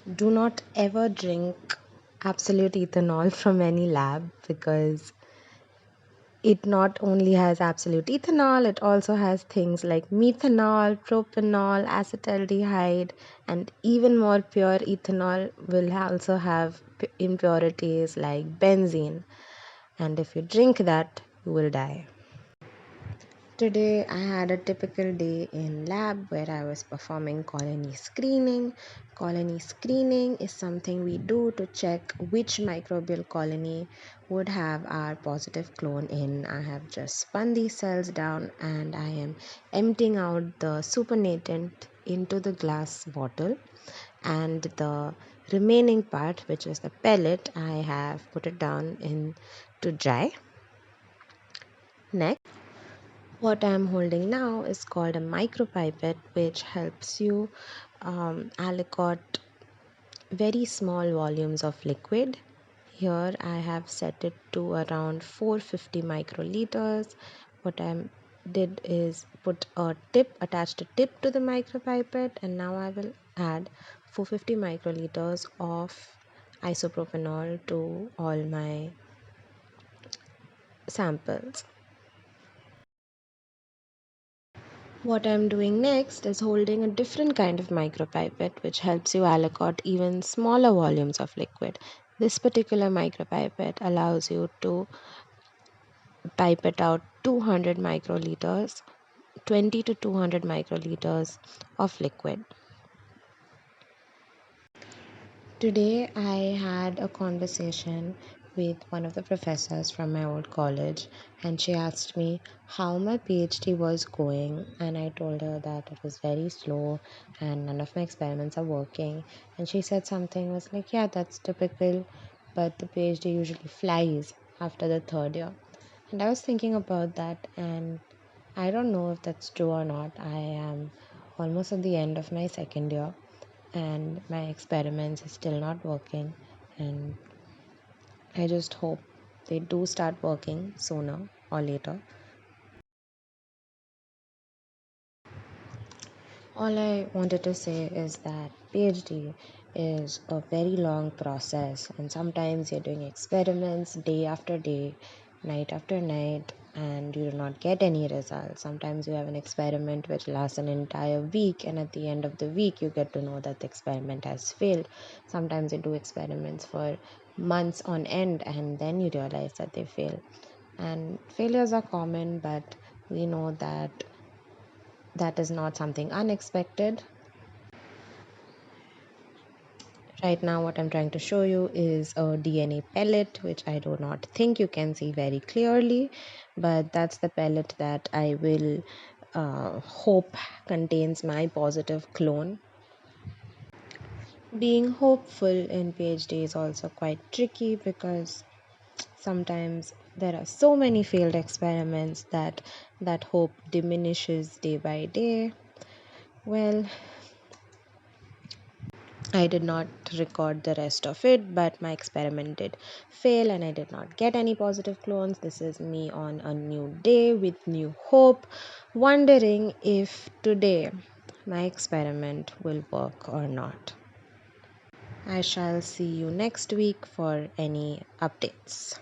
Do not ever drink absolute ethanol from any lab, because it not only has absolute ethanol, it also has things like methanol, propanol, acetaldehyde, and even more pure ethanol will also have impurities like benzene. And if you drink that, you will die. Today I had a typical day in lab where I was performing colony screening. Colony screening is something we do to check which microbial colony would have our positive clone in. I have just spun these cells down and I am emptying out the supernatant into the glass bottle, and the remaining part, which is the pellet, I have put it down in to dry. Next, what I'm holding now is called a micropipette, which helps you allocate very small volumes of liquid. Here I have set it to around 450 microliters. What I did is put a tip, attached a tip to the micropipette, and now I will add 450 microliters of isopropanol to all my samples. What I'm doing next is holding a different kind of micropipette, which helps you allocate even smaller volumes of liquid. This particular micropipette allows you to pipette out 200 microliters, 20 to 200 microliters of liquid. Today I had a conversation with one of the professors from my old college, and she asked me how my PhD was going, and I told her that it was very slow and none of my experiments are working. And she said something was like, yeah, that's typical, but the PhD usually flies after the third year. And I was thinking about that, and I don't know if that's true or not. I am almost at the end of my second year and my experiments is still not working, and I just hope they do start working sooner or later. All I wanted to say is that PhD is a very long process, and sometimes you're doing experiments day after day, night after night, and you do not get any results. Sometimes you have an experiment which lasts an entire week, and at the end of the week, you get to know that the experiment has failed. Sometimes you do experiments for months on end, and then you realize that they fail. And failures are common, but we know that that is not something unexpected. Right now, what I'm trying to show you is a DNA pellet, which I do not think you can see very clearly, but that's the pellet that I will hope contains my positive clone. Being hopeful in PhD is also quite tricky, because sometimes there are so many failed experiments that hope diminishes day by day. Well, I did not record the rest of it, but my experiment did fail and I did not get any positive clones. This is me on a new day with new hope, wondering if today my experiment will work or not. I shall see you next week for any updates.